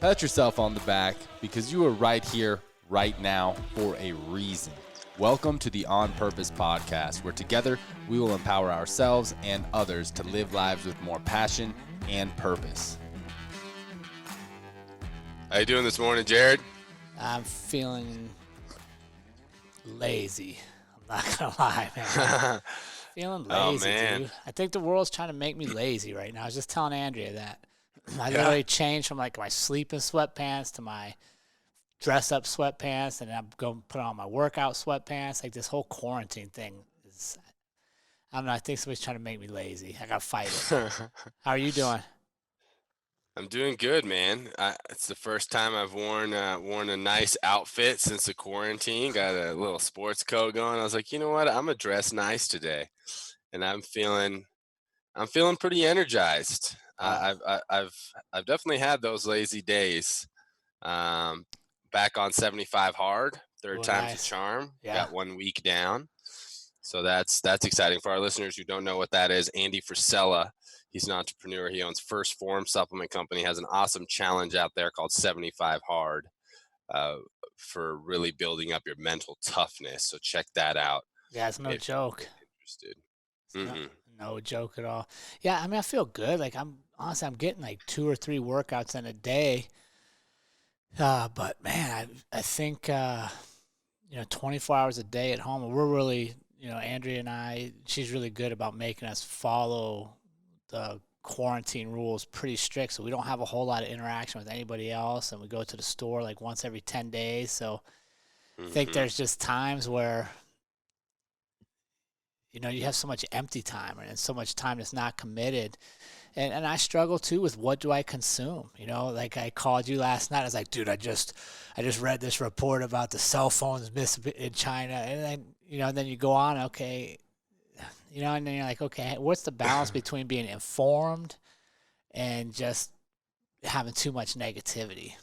Pat yourself on the back because you are right here, right now, for a reason. Welcome to the On Purpose podcast, where together we will empower ourselves and others to live lives with more passion and purpose. How you doing this morning, Jared? I'm feeling lazy. I'm not gonna lie, man. Feeling lazy, dude. I think the world's trying to make me lazy right now. I was just telling Andrea that. I literally changed from like my sleeping sweatpants to my dress up sweatpants, and I'm going to put on my workout sweatpants. Like this whole quarantine thing is, I don't know. I think somebody's trying to make me lazy. I got to fight it. How are you doing? I'm doing good, man. It's the first time I've worn a nice outfit since the quarantine. Got a little sports coat going. I was like, you know what? I'm gonna dress nice today, and I'm feeling pretty energized. I've definitely had those lazy days. Back on 75 hard, third time's a charm. Yeah. Got 1 week down, so that's exciting for our listeners who don't know what that is. Andy Frisella, he's an entrepreneur. He owns First Form Supplement Company. Has an awesome challenge out there called 75 Hard for really building up your mental toughness. So check that out. Yeah, it's no joke. Interested. No joke at all. Yeah, I mean, I feel good. Like I'm getting like 2 or 3 workouts in a day. But man, I think 24 hours a day at home. We're really, Andrea and I, she's really good about making us follow the quarantine rules pretty strict. So we don't have a whole lot of interaction with anybody else, and we go to the store like once every 10 days. So I think there's just times where you have so much empty time and so much time that's not committed. And I struggle too with what do I consume? Like I called you last night. I was like, dude, I just read this report about the cell phones in China. And then you go on, okay, and then you're like, okay, what's the balance between being informed and just having too much negativity?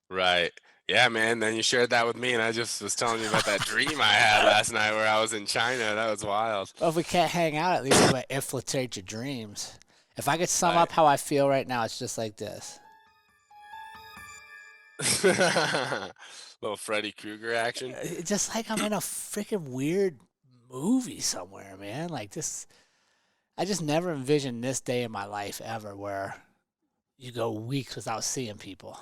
Right. Yeah, man. Then you shared that with me, and I just was telling you about that dream I had last night where I was in China. That was wild. Well, if we can't hang out, at least we infiltrate your dreams. If I could sum up how I feel right now, it's just like this. Little Freddy Krueger action. It's just like I'm in a freaking weird movie somewhere, man. Like this, I just never envisioned this day in my life ever where you go weeks without seeing people.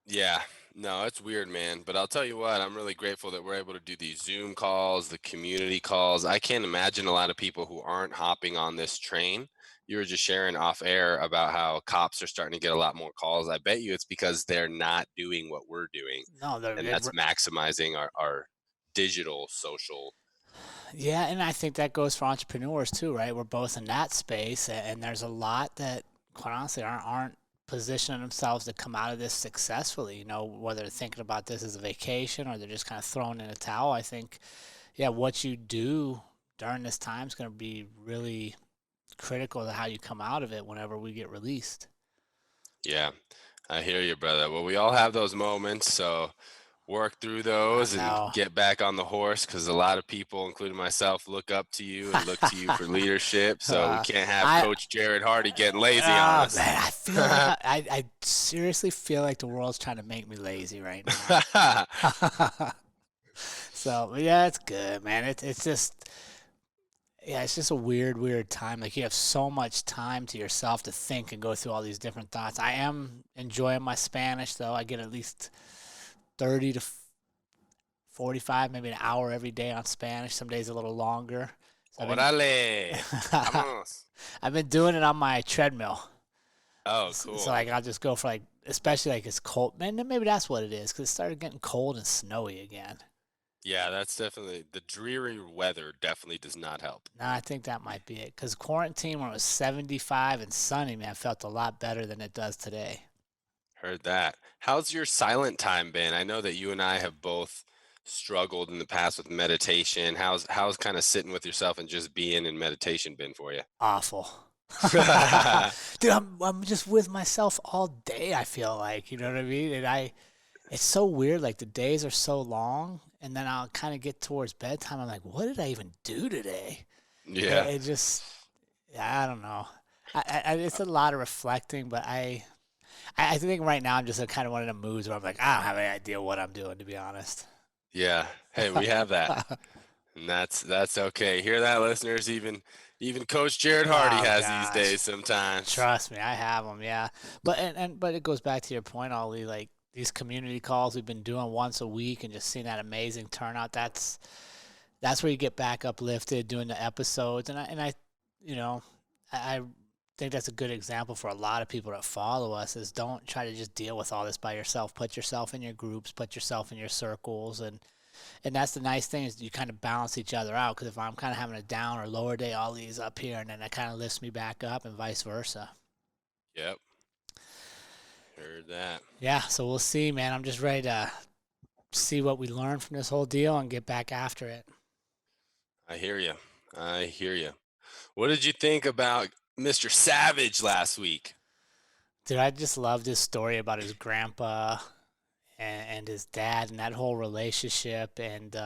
Yeah. No, it's weird, man. But I'll tell you what, I'm really grateful that we're able to do these Zoom calls, the community calls. I can't imagine a lot of people who aren't hopping on this train. You were just sharing off air about how cops are starting to get a lot more calls. I bet you it's because they're not doing what we're doing. No, and that's maximizing our digital social. Yeah, and I think that goes for entrepreneurs too, right? We're both in that space, and there's a lot that, quite honestly, aren't positioning themselves to come out of this successfully, whether they're thinking about this as a vacation or they're just kind of throwing in a towel. I think, what you do during this time is going to be really critical to how you come out of it whenever we get released. Yeah, I hear you, brother. Well, we all have those moments, so work through those and get back on the horse, because a lot of people, including myself, look up to you and look to you for leadership. So we can't have Coach Jared Hardy getting lazy on us. Man, I feel like I seriously feel like the world's trying to make me lazy right now. So yeah, it's good, man. It's just a weird time. Like you have so much time to yourself to think and go through all these different thoughts. I am enjoying my Spanish though. I get at least 30 to 45, maybe an hour every day on Spanish. Some days a little longer. So Órale. Vamos. I've been doing it on my treadmill. Oh, cool. So like I'll just go for especially like it's cold. Man, maybe that's what it is, because it started getting cold and snowy again. Yeah, that's definitely, the dreary weather definitely does not help. No, I think that might be it, because quarantine when it was 75 and sunny, man, felt a lot better than it does today. Heard that. How's your silent time been? I know that you and I have both struggled in the past with meditation. How's kind of sitting with yourself and just being in meditation been for you? Awful. Dude, I'm just with myself all day, I feel like, you know what I mean? And it's so weird, like the days are so long, and then I'll kind of get towards bedtime, I'm like, what did I even do today? Yeah. It just, I don't know. It's a lot of reflecting, but I think right now I'm just kind of one of the moods where I'm like, I don't have any idea what I'm doing, to be honest. Yeah. Hey, we have that. And that's okay. Hear that, listeners? Even Coach Jared Hardy Oh has these gosh, days sometimes. trust me, I have them. Yeah, but it goes back to your point, Ollie. Like these community calls we've been doing once a week and just seeing that amazing turnout. That's where you get back uplifted doing the episodes, and I you know, I think that's a good example for a lot of people that follow us is don't try to just deal with all this by yourself. Put yourself in your groups, put yourself in your circles, and that's the nice thing is you kind of balance each other out. Because if I'm kind of having a down or lower day, Ollie's up here, and then that kind of lifts me back up, and vice versa. Yep. Heard that. Yeah, so we'll see, man. I'm just ready to see what we learn from this whole deal and get back after it. I hear you. I hear you. What did you think about Mr. Savage last week? Dude, I just love this story about his grandpa and his dad and that whole relationship. And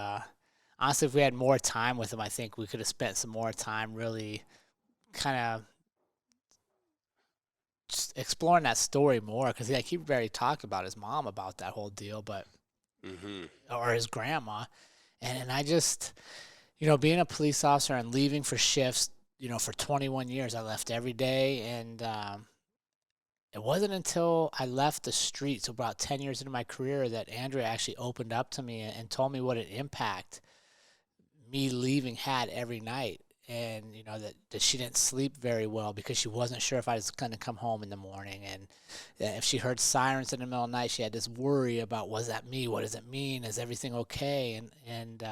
honestly, if we had more time with him, I think we could have spent some more time really kind of just exploring that story more. Because he barely talked about his mom about that whole deal, or his grandma. And I just, being a police officer and leaving for shifts, for 21 years, I left every day. And it wasn't until I left the street, so about 10 years into my career, that Andrea actually opened up to me and told me what an impact me leaving had every night. And, that she didn't sleep very well because she wasn't sure if I was going to come home in the morning. And if she heard sirens in the middle of the night, she had this worry about, was that me? What does it mean? Is everything okay? And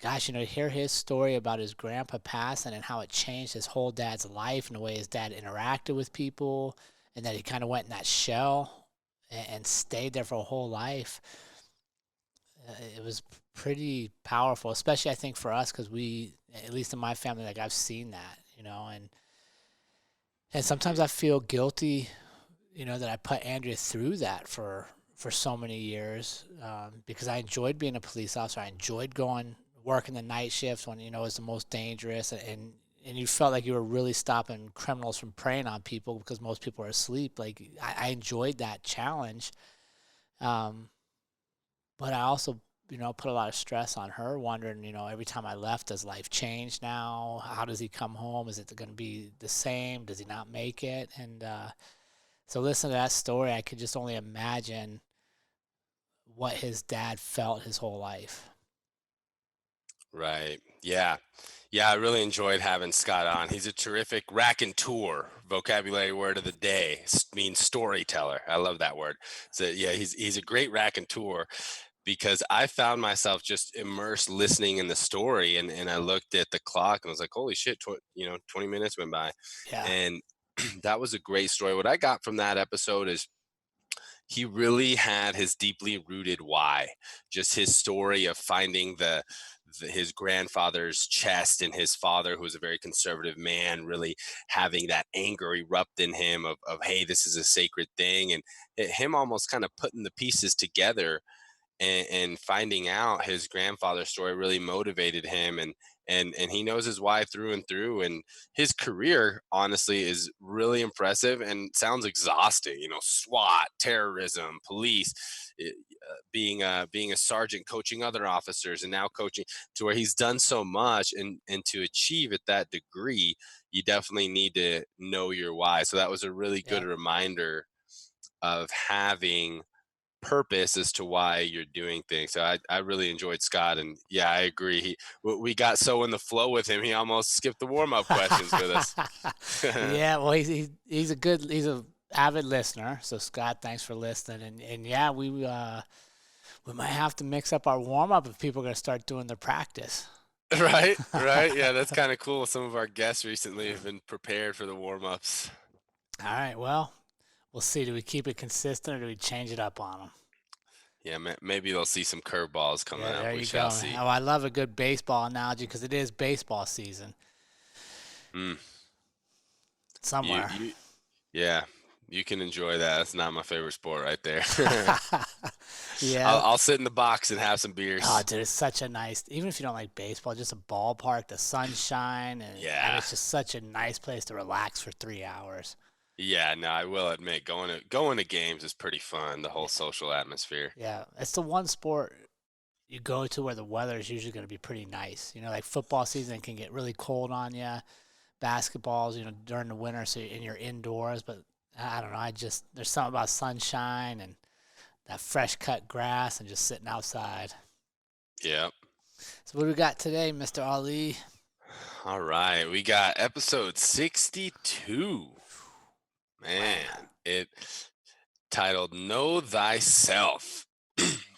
gosh, to hear his story about his grandpa passing and how it changed his whole dad's life and the way his dad interacted with people, and that he kind of went in that shell and stayed there for a whole life. It was pretty powerful, especially I think for us, because we, at least in my family, like I've seen that, and sometimes I feel guilty, that I put Andrea through that for so many years, because I enjoyed being a police officer. I enjoyed working the night shifts when, it was the most dangerous, and you felt like you were really stopping criminals from preying on people because most people are asleep. Like I enjoyed that challenge. But I also, put a lot of stress on her, wondering, every time I left, does life change now? How does he come home? Is it going to be the same? Does he not make it? And so listening to that story, I could just only imagine what his dad felt his whole life. Right. Yeah. Yeah, I really enjoyed having Scott on. He's a terrific raconteur, vocabulary word of the day, means storyteller. I love that word. So yeah, he's a great raconteur, because I found myself just immersed listening in the story, and I looked at the clock and was like, holy shit, 20 minutes went by. Yeah. And that was a great story. What I got from that episode is he really had his deeply rooted why, just his story of finding his grandfather's chest, and his father, who was a very conservative man, really having that anger erupt in him of hey, this is a sacred thing, and him almost kind of putting the pieces together, and finding out his grandfather's story really motivated him, and he knows his why through and through. And his career honestly is really impressive and sounds exhausting. SWAT, terrorism, police, being a sergeant, coaching other officers, and now coaching, to where he's done so much, and to achieve at that degree, you definitely need to know your why. So that was a really good reminder of having purpose as to why you're doing things. So I really enjoyed Scott, and yeah, I agree. We got so in the flow with him, he almost skipped the warm-up questions with us. Yeah, well, he's a avid listener. So Scott, thanks for listening. And yeah, we might have to mix up our warm-up if people are going to start doing their practice. Right. Yeah, that's kind of cool. Some of our guests recently have been prepared for the warm-ups. All right, well, we'll see. Do we keep it consistent, or do we change it up on them? Yeah, maybe they'll see some curveballs coming out. We shall see. Oh, I love a good baseball analogy, because it is baseball season. Somewhere. Yeah, you can enjoy that. That's not my favorite sport right there. Yeah. I'll sit in the box and have some beers. Oh, dude, it's such a nice, even if you don't like baseball, just a ballpark, the sunshine, and it's just such a nice place to relax for 3 hours. Yeah, no, I will admit going to games is pretty fun, the whole Yeah, social atmosphere. yeah. It's the one sport you go to where the weather is usually going to be pretty nice. Like football season can get really cold on you. Basketballs, during the winter, so and you're indoors. But I don't know. There's something about sunshine and that fresh cut grass and just sitting outside. Yep. So what do we got today, Mr. Ali? All right, we got episode 62. Man, Man, it titled Know Thyself.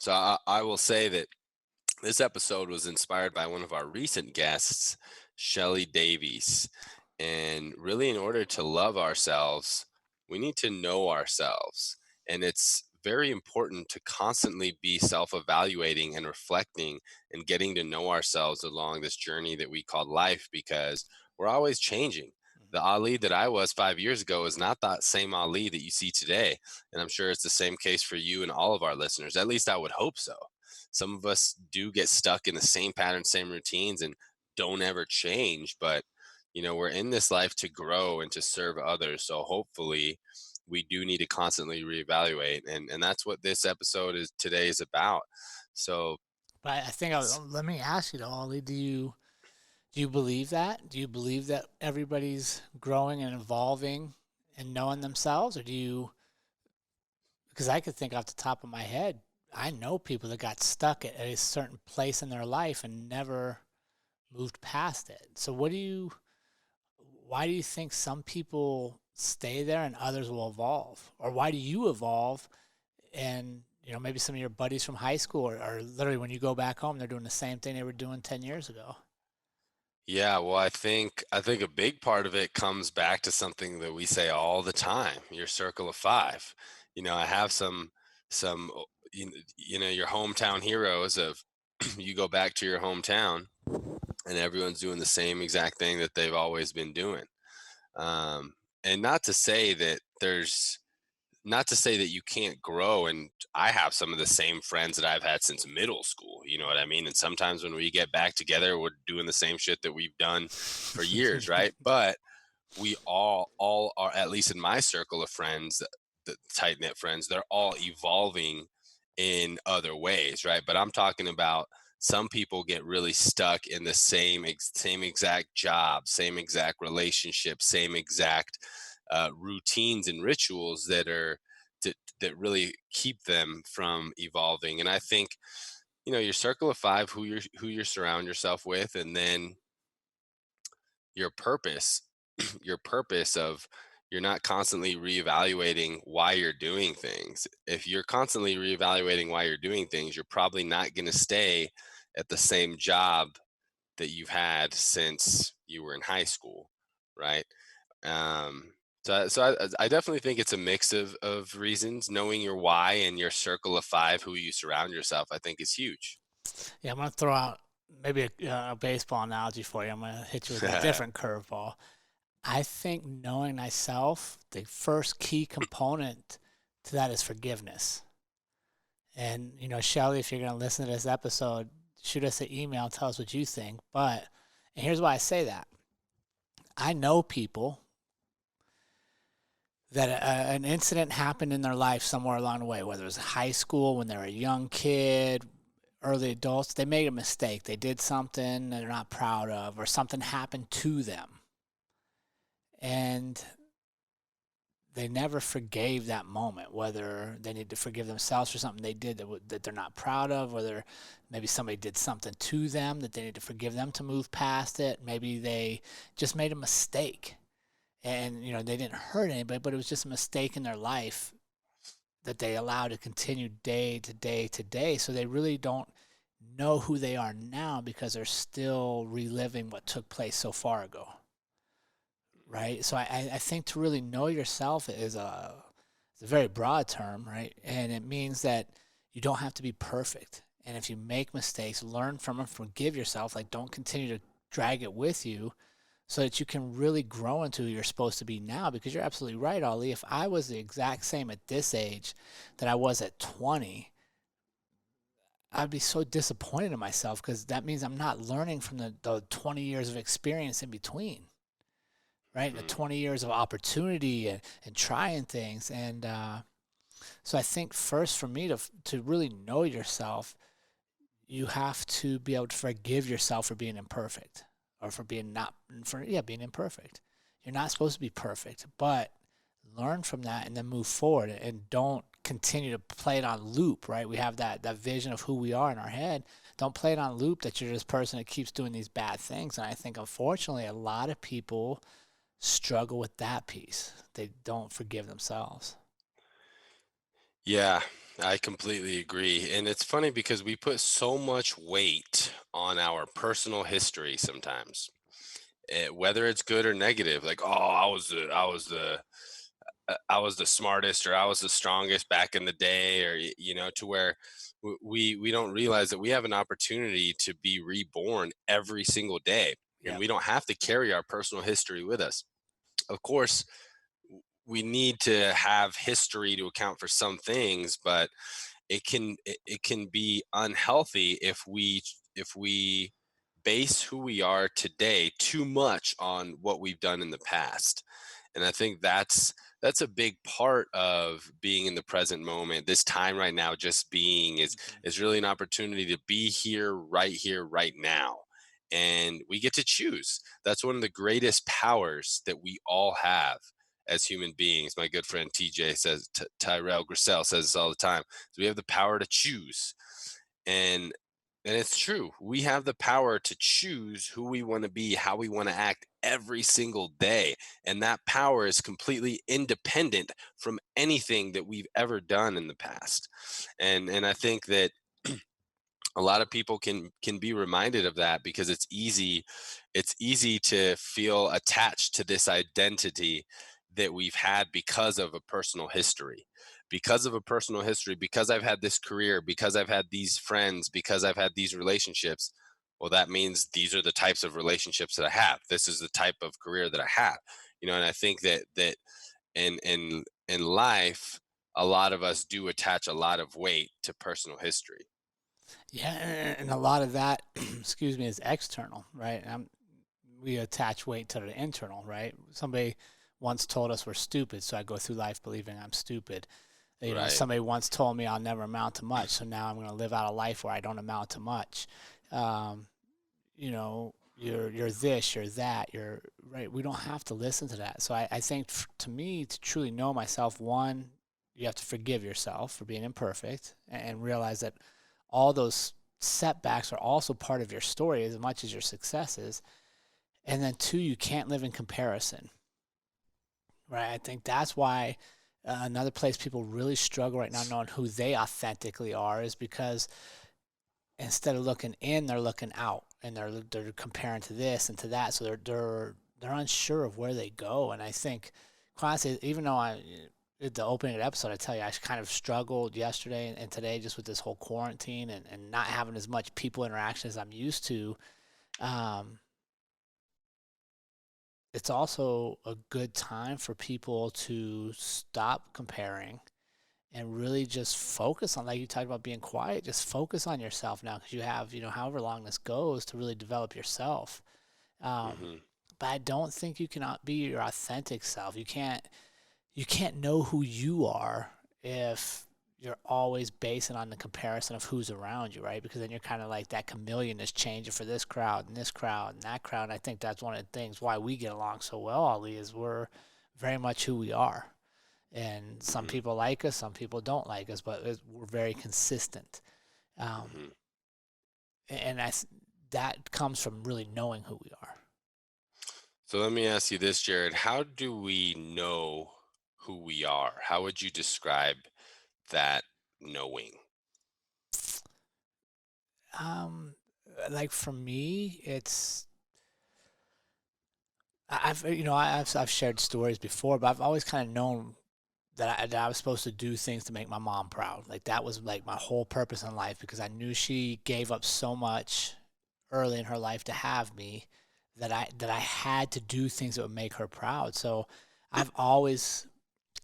So I will say that this episode was inspired by one of our recent guests, Shelly Davies. And really, in order to love ourselves, we need to know ourselves. And it's very important to constantly be self evaluating and reflecting and getting to know ourselves along this journey that we call life because we're always changing. The Ali that I was 5 years ago is not that same Ali that you see today. And I'm sure it's the same case for you and all of our listeners. At least I would hope so. Some of us do get stuck in the same patterns, same routines, and don't ever change. But we're in this life to grow and to serve others. So hopefully we do need to constantly reevaluate. And that's what this episode is today is about. So but I think let me ask you though, Ali, do you believe that? Do you believe that everybody's growing and evolving and knowing themselves, or do you? Because I could think off the top of my head, I know people that got stuck at a certain place in their life and never moved past it. So why do you think some people stay there and others will evolve? Or why do you evolve and maybe some of your buddies from high school are literally when you go back home, they're doing the same thing they were doing 10 years ago? yeah, well, I think a big part of it comes back to something that we say all the time, your circle of five. I have some your hometown heroes of you go back to your hometown and everyone's doing the same exact thing that they've always been doing. And not to say that you can't grow. And I have some of the same friends that I've had since middle school. You know what I mean? And sometimes when we get back together, we're doing the same shit that we've done for years, right? But we all are, at least in my circle of friends, the tight knit friends, they're all evolving in other ways, right? But I'm talking about some people get really stuck in the same exact job, same exact relationship, same exact routines and rituals that really keep them from evolving. And I think your circle of five, who you surround yourself with, and then your purpose your purpose of you're not constantly reevaluating why you're doing things. If you're constantly reevaluating why you're doing things, you're probably not going to stay at the same job that you've had since you were in high school, right? um so I definitely think it's a mix of reasons. Knowing your why and your circle of five, who you surround yourself, I think is huge. Yeah, I'm going to throw out maybe a baseball analogy for you. I'm going to hit you with a different curveball. I think knowing thyself, the first key component to that is forgiveness. And, Shelly, if you're going to listen to this episode, shoot us an email and tell us what you think. And here's why I say that. I know people that an incident happened in their life somewhere along the way, whether it was high school, when they were a young kid, early adults, they made a mistake. They did something that they're not proud of, or something happened to them. And they never forgave that moment, whether they need to forgive themselves for something they did that they're not proud of, whether maybe somebody did something to them that they need to forgive them to move past it. Maybe they just made a mistake and, they didn't hurt anybody, but it was just a mistake in their life that they allow to continue day to day to day. So they really don't know who they are now because they're still reliving what took place so far ago. Right. So I think to really know yourself is it's a very broad term, right? And it means that you don't have to be perfect. And if you make mistakes, learn from them, forgive yourself. Like, don't continue to drag it with you so that you can really grow into who you're supposed to be now. Because you're absolutely right, Ali. If I was the exact same at this age that I was at 20, I'd be so disappointed in myself because that means I'm not learning from the 20 years of experience in between. right? The 20 years of opportunity and trying things. And so I think first for me to really know yourself, you have to be able to forgive yourself for being imperfect or for being being imperfect. You're not supposed to be perfect, but learn from that and then move forward and don't continue to play it on loop, right? We have that vision of who we are in our head. Don't play it on loop that you're this person that keeps doing these bad things. And I think, unfortunately, a lot of people struggle with that piece. They don't forgive themselves. Yeah, I completely agree. And it's funny because we put so much weight on our personal history sometimes, whether it's good or negative. Like, oh, I was the smartest, or I was the strongest back in the day, or to where we don't realize that we have an opportunity to be reborn every single day, and Yep. we don't have to carry our personal history with us. Of course, we need to have history to account for some things, but it can be unhealthy if we base who we are today too much on what we've done in the past. And I think that's a big part of being in the present moment. This time right now, just being, is really an opportunity to be here right now, and we get to choose. That's one of the greatest powers that we all have as human beings. My good friend TJ says, Tyrell Grissell says this all the time. So we have the power to choose. And it's true. We have the power to choose who we want to be, how we want to act every single day. And that power is completely independent from anything that we've ever done in the past. And I think that a lot of people can be reminded of that, because it's easy to feel attached to this identity that we've had because of a personal history, because I've had this career, because I've had these friends, because I've had these relationships. Well, that means these are the types of relationships that I have, this is the type of career that I have. And I think that in life, a lot of us do attach a lot of weight to personal history. Yeah, and a lot of that, excuse me, is external, right? We attach weight to the internal, right? Somebody once told us we're stupid, so I go through life believing I'm stupid. Right. Somebody once told me I'll never amount to much, so now I'm going to live out a life where I don't amount to much. You're this, you're that, you're right. We don't have to listen to that. So I think to me, to truly know myself, one, you have to forgive yourself for being imperfect and realize that all those setbacks are also part of your story as much as your successes. And then two, you can't live in comparison, right? I think that's why another place people really struggle right now knowing who they authentically are is because instead of looking in, they're looking out, and they're comparing to this and to that. So they're unsure of where they go. And I think, quite honestly, even though at the opening of the episode, I tell you, I kind of struggled yesterday and today just with this whole quarantine and not having as much people interaction as I'm used to. It's also a good time for people to stop comparing and really just focus on, like you talked about being quiet, just focus on yourself now, because you have, however long this goes to really develop yourself. Hmm. But I don't think you cannot be your authentic self. You can't know who you are if you're always basing on the comparison of who's around you, right? Because then you're kind of like that chameleon is changing for this crowd and this crowd and that crowd. And I think that's one of the things why we get along so well, Ali, is we're very much who we are. And some Hmm. people like us, some people don't like us, but we're very consistent. Hmm. And that comes from really knowing who we are. So let me ask you this, Jared. How do we know who we are? How would you describe that knowing? Um, like for me, I've shared stories before, but I've always kind of known that I was supposed to do things to make my mom proud. Like that was like my whole purpose in life, because I knew she gave up so much early in her life to have me that I had to do things that would make her proud. So I've always,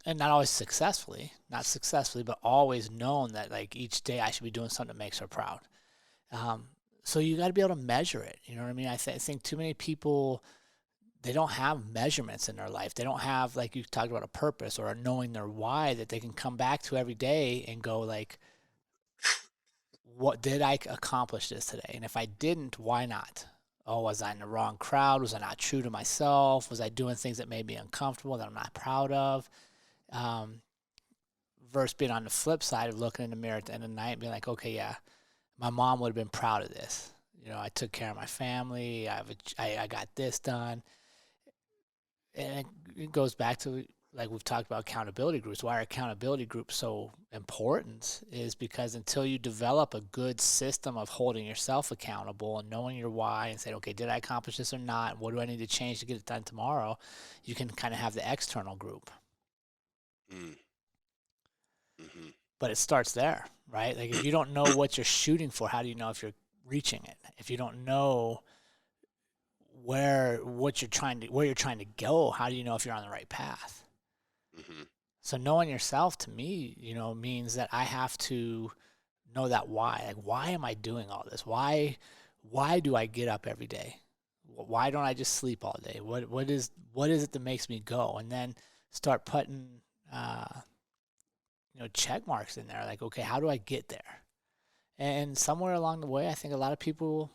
and not successfully, but always known that like each day I should be doing something that makes her proud. Um, so you got to be able to measure it. You know what I mean? I think too many people, they don't have measurements in their life. They don't have, like you talked about, a purpose or a knowing their why that they can come back to every day and go like, what did I accomplish this today? And if I didn't, why not? Oh, was I in the wrong crowd? Was I not true to myself? Was I doing things that made me uncomfortable that I'm not proud of? Um, versus being on the flip side of looking in the mirror at the end of the night and being like, okay, yeah, my mom would have been proud of this. I took care of my family. I got this done. And it goes back to, like we've talked about, accountability groups. Why are accountability groups so important is because until you develop a good system of holding yourself accountable and knowing your why and saying, okay, did I accomplish this or not? What do I need to change to get it done tomorrow? You can kind of have the external group. Mm. Mm-hmm. But it starts there, right? Like if you don't know what you're shooting for, how do you know if you're reaching it? If you don't know where you're trying to go, how do you know if you're on the right path? Mm-hmm. So knowing yourself, to me, means that I have to know that why. Like, why am I doing all this? Why do I get up every day? Why don't I just sleep all day? What is it that makes me go? And then start putting check marks in there. Like, okay, how do I get there? And somewhere along the way, I think a lot of people,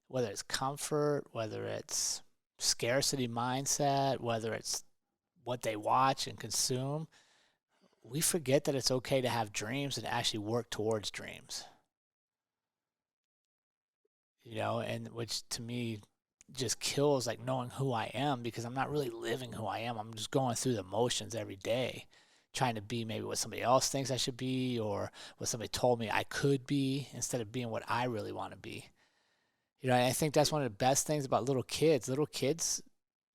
whether it's comfort, whether it's scarcity mindset, whether it's what they watch and consume, we forget that it's okay to have dreams and actually work towards dreams. And which to me just kills like knowing who I am, because I'm not really living who I am. I'm just going through the motions every day, trying to be maybe what somebody else thinks I should be or what somebody told me I could be, instead of being what I really want to be. I think that's one of the best things about little kids. Little kids,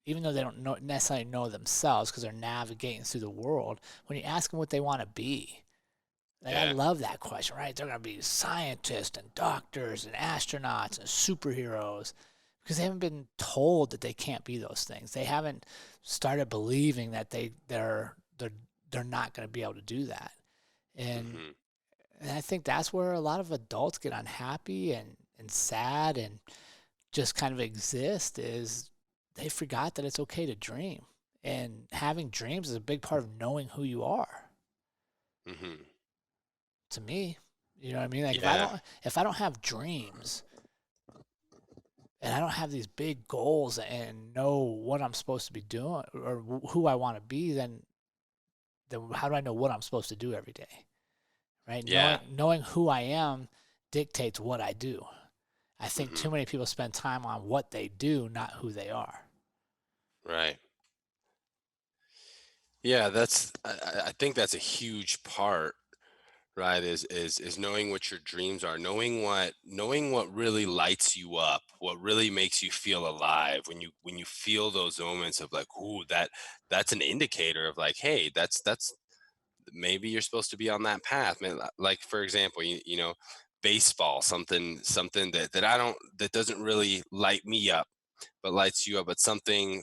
even though they don't necessarily know themselves because they're navigating through the world, when you ask them what they want to be, like, I love that question, right? They're going to be scientists and doctors and astronauts and superheroes, because they haven't been told that they can't be those things. They haven't started believing that they're not going to be able to do that. And I think that's where a lot of adults get unhappy and sad and just kind of exist, is they forgot that it's okay to dream. And having dreams is a big part of knowing who you are. Mm-hmm. To me, you know what I mean? Like if I don't have dreams and I don't have these big goals and know what I'm supposed to be doing or who I want to be, then how do I know what I'm supposed to do every day? Right? Yeah. Knowing who I am dictates what I do. I think too Mm-hmm. many people spend time on what they do, not who they are. Right. Yeah, I think that's a huge part, right? Is knowing what your dreams are, knowing what really lights you up, what really makes you feel alive. When you feel those moments of like, ooh, that's an indicator of like, hey, that's maybe you're supposed to be on that path. Man, like for example, baseball, something that I don't that doesn't really light me up but lights you up, but something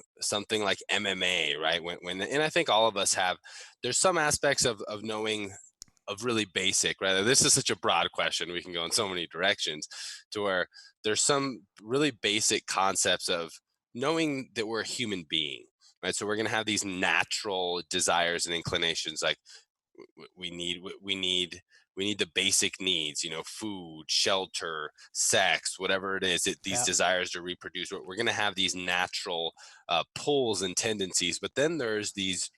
like MMA, right? When and I think all of us have, there's some aspects of knowing, of really basic, right? This is such a broad question. We can go in so many directions, to where there's some really basic concepts of knowing that we're a human being, right? So we're going to have these natural desires and inclinations, like we need the basic needs, food, shelter, sex, whatever it is, these Yeah. desires to reproduce. We're going to have these natural pulls and tendencies, but then there's these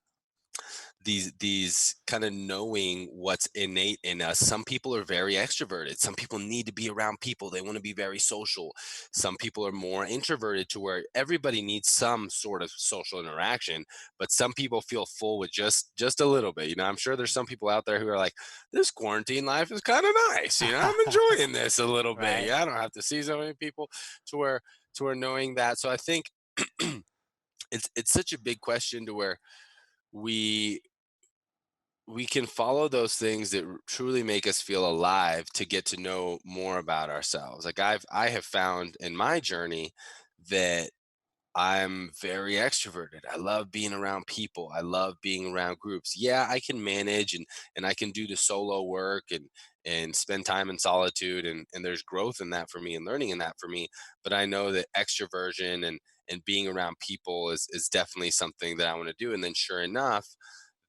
kind of knowing what's innate in us. Some people are very extroverted. Some people need to be around people. They want to be very social. Some people are more introverted, to where everybody needs some sort of social interaction, but some people feel full with just a little bit. I'm sure there's some people out there who are like, this quarantine life is kind of nice. I'm enjoying this a little bit. Right. Yeah, I don't have to see so many people, to where knowing that. So I think it's such a big question, to where we we can follow those things that truly make us feel alive, to get to know more about ourselves. Like I have found in my journey that I'm very extroverted. I love being around people. I love being around groups. Yeah, I can manage, and I can do the solo work, and spend time in solitude, and there's growth in that for me and learning in that for me. But I know that extroversion and being around people is definitely something that I want to do. And then sure enough,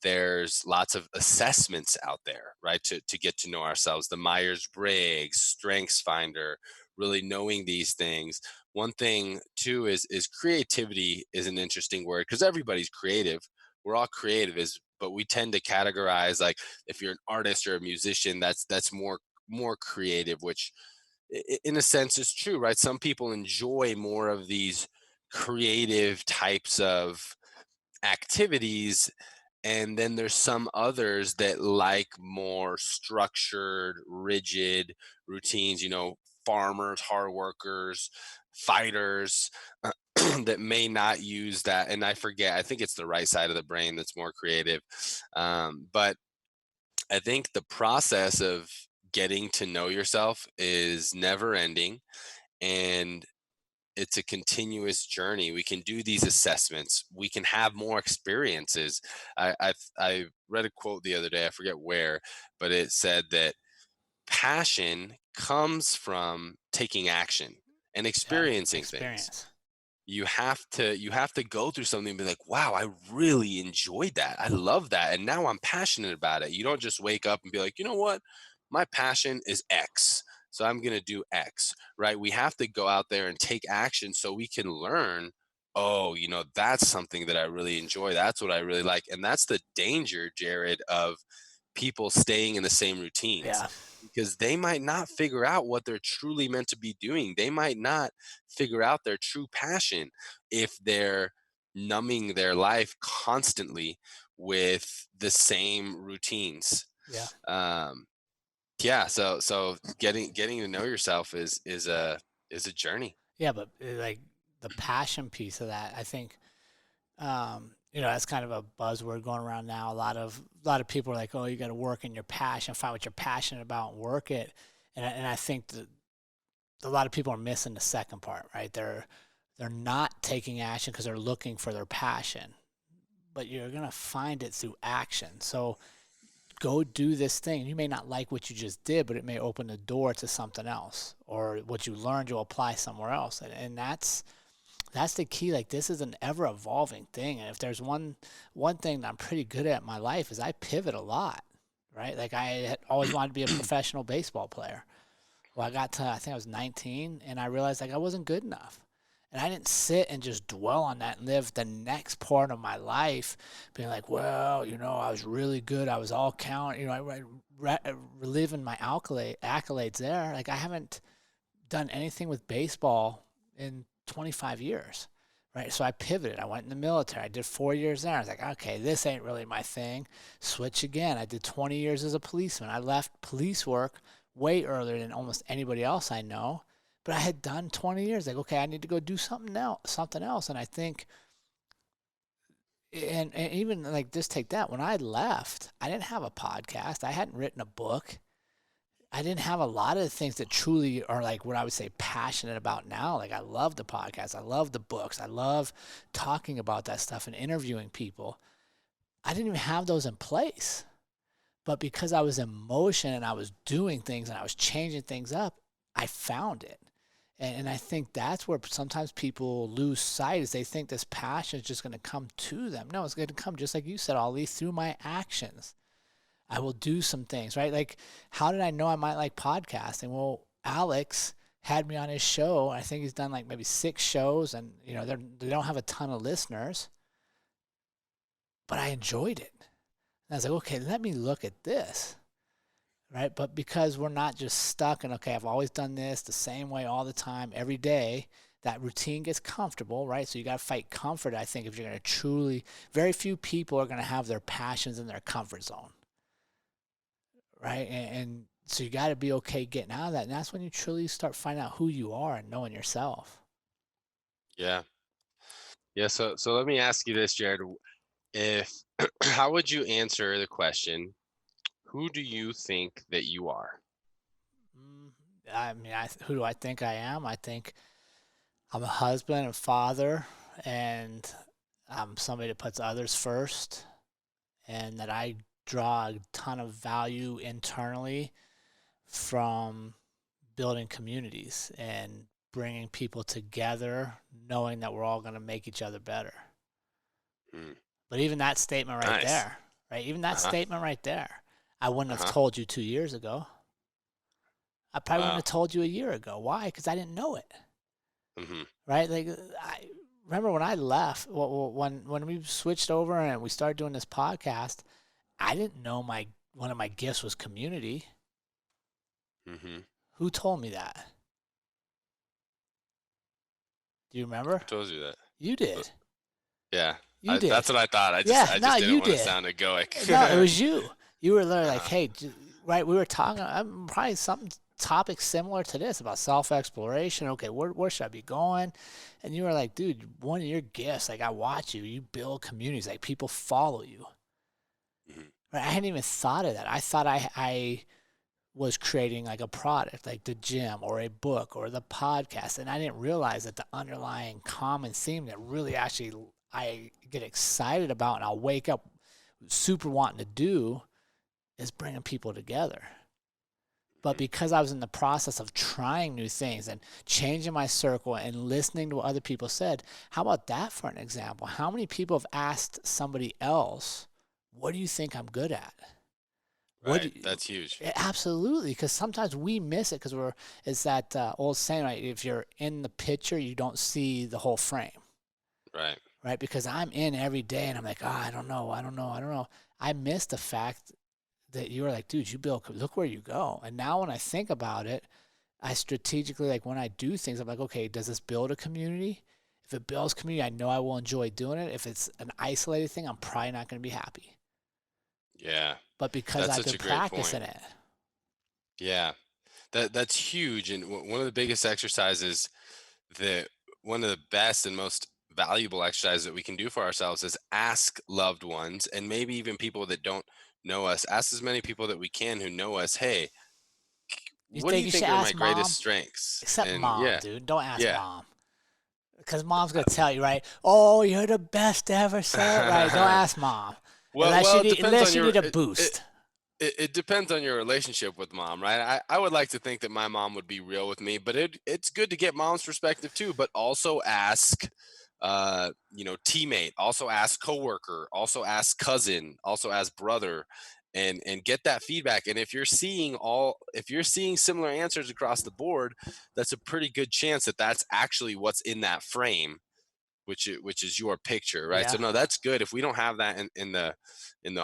there's lots of assessments out there, right? To get to know ourselves, the Myers-Briggs, Strengths Finder, really knowing these things. One thing too is creativity is an interesting word because everybody's creative. We're all creative, is but we tend to categorize like if you're an artist or a musician, that's more creative, which in a sense is true, right? Some people enjoy more of these creative types of activities, and then there's some others that like more structured, rigid routines, farmers, hard workers, fighters, that may not use that. And I forget, I think it's the right side of the brain that's more creative. But I think the process of getting to know yourself is never ending. And it's a continuous journey. We can do these assessments. We can have more experiences. I read a quote the other day. I forget where, but it said that passion comes from taking action and Yeah, experiencing things. experience. You have to go through something and be like, wow, I really enjoyed that. I love that. And now I'm passionate about it. You don't just wake up and be like, you know what? My passion is X. So I'm gonna do X, right? We have to go out there and take action so we can learn, oh, that's something that I really enjoy. That's what I really like. And that's the danger, Jared, of people staying in the same routines, Yeah. because they might not figure out what they're truly meant to be doing. They might not figure out their true passion if they're numbing their life constantly with the same routines. Yeah. Um, yeah, so getting to know yourself is a journey. Yeah, but like the passion piece of that, I think, that's kind of a buzzword going around now. A lot of people are like, oh, you got to work in your passion, find what you're passionate about, and work it. And I think that a lot of people are missing the second part, right? They're not taking action because they're looking for their passion, but you're gonna find it through action. So go do this thing. You may not like what you just did, but it may open the door to something else, or what you learned you'll apply somewhere else. And that's the key. Like, this is an ever evolving thing. And if there's one thing that I'm pretty good at in my life is I pivot a lot, right? Like, I had always wanted to be a professional baseball player. Well, I got to, I think I was 19, and I realized like I wasn't good enough. And I didn't sit and just dwell on that and live the next part of my life being like, well, I was really good. I was all count. Reliving my accolades there. Like, I haven't done anything with baseball in 25 years, right? So I pivoted. I went in the military. I did 4 years there. I was like, okay, this ain't really my thing. Switch again. I did 20 years as a policeman. I left police work way earlier than almost anybody else I know, but I had done 20 years. Like, okay, I need to go do something else. And I think, and even like, just take that. When I left, I didn't have a podcast. I hadn't written a book. I didn't have a lot of the things that truly are like what I would say passionate about now. Like, I love the podcast. I love the books. I love talking about that stuff and interviewing people. I didn't even have those in place. But because I was in motion and I was doing things and I was changing things up, I found it. And I think that's where sometimes people lose sight, is they think this passion is just going to come to them. No, it's going to come, just like you said, Ollie, through my actions. I will do some things, right? Like, how did I know I might like podcasting? Well, Alex had me on his show. I think he's done like maybe 6 shows, and they don't have a ton of listeners, but I enjoyed it. And I was like, okay, let me look at this, right? But because we're not just stuck in, okay, I've always done this the same way all the time, every day, that routine gets comfortable, right? So you got to fight comfort, I think, if you're going to truly, very few people are going to have their passions in their comfort zone, right? And so you got to be okay getting out of that. And that's when you truly start finding out who you are and knowing yourself. Yeah. Yeah. So let me ask you this, Jared. If how would you answer the question, who do you think that you are? I mean, who do I think I am? I think I'm a husband and father, and I'm somebody that puts others first, and that I draw a ton of value internally from building communities and bringing people together, knowing that we're all going to make each other better. But even that statement right there, right? Even that statement right there, I wouldn't have told you 2 years ago. I probably wouldn't have told you a year ago. Why? Because I didn't know it. Right? Like, I remember when I left, when we switched over and we started doing this podcast, I didn't know one of my gifts was community. Who told me that? Do you remember? Who told you that? You did. Yeah. You did. That's what I thought. I just didn't want to sound egoic. No, it was you. You were literally like, hey, right, we were talking, probably something topic similar to this about self-exploration. Okay, where should I be going? And you were like, dude, one of your gifts, like I watch you build communities, like people follow you. Right? I hadn't even thought of that. I thought I was creating like a product, like the gym or a book or the podcast. And I didn't realize that the underlying common theme that really actually I get excited about and I'll wake up super wanting to do is bringing people together. But because I was in the process of trying new things and changing my circle and listening to what other people said, how about that for an example? How many people have asked somebody else, what do you think I'm good at? Right, that's huge. Absolutely, because sometimes we miss it because it's that old saying, right? If you're in the picture, you don't see the whole frame. Right, because I'm in every day and I'm like, I don't know. I missed the fact that you were like, dude, look where you go. And now when I think about it, I strategically, like when I do things, I'm like, okay, does this build a community? If it builds community, I know I will enjoy doing it. If it's an isolated thing, I'm probably not going to be happy. Yeah. But because I've been practicing it. Yeah. That's huge. And one of the biggest exercises one of the best and most valuable exercises that we can do for ourselves is ask loved ones and maybe even people that don't know us, ask as many people that we can who know us, hey, what do you think are my greatest strengths? Except mom, dude. Don't ask mom. Because mom's going to tell you, right? Oh, you're the best ever, sir. Right? Don't ask mom. Unless you need a boost. It depends on your relationship with mom, right? I would like to think that my mom would be real with me, but it's good to get mom's perspective too, but also ask teammate, also ask coworker, also ask cousin, also ask brother, and get that feedback. And if you're seeing similar answers across the board, that's a pretty good chance that that's actually what's in that frame, which is your picture, right? Yeah. So no, that's good. If we don't have that in the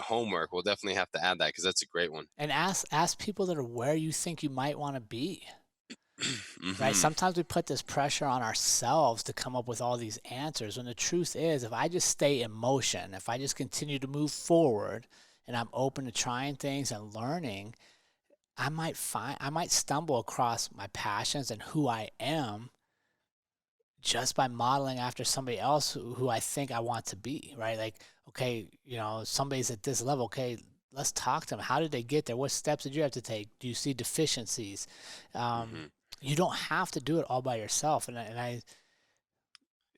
homework, we'll definitely have to add that because that's a great one. And ask people that are where you think you might want to be. Right? Sometimes we put this pressure on ourselves to come up with all these answers, when the truth is, if I just stay in motion, if I just continue to move forward and I'm open to trying things and learning, I might stumble across my passions and who I am just by modeling after somebody else who I think I want to be, right? Like, okay, somebody's at this level. Okay, let's talk to them. How did they get there? What steps did you have to take? Do you see deficiencies? You don't have to do it all by yourself. And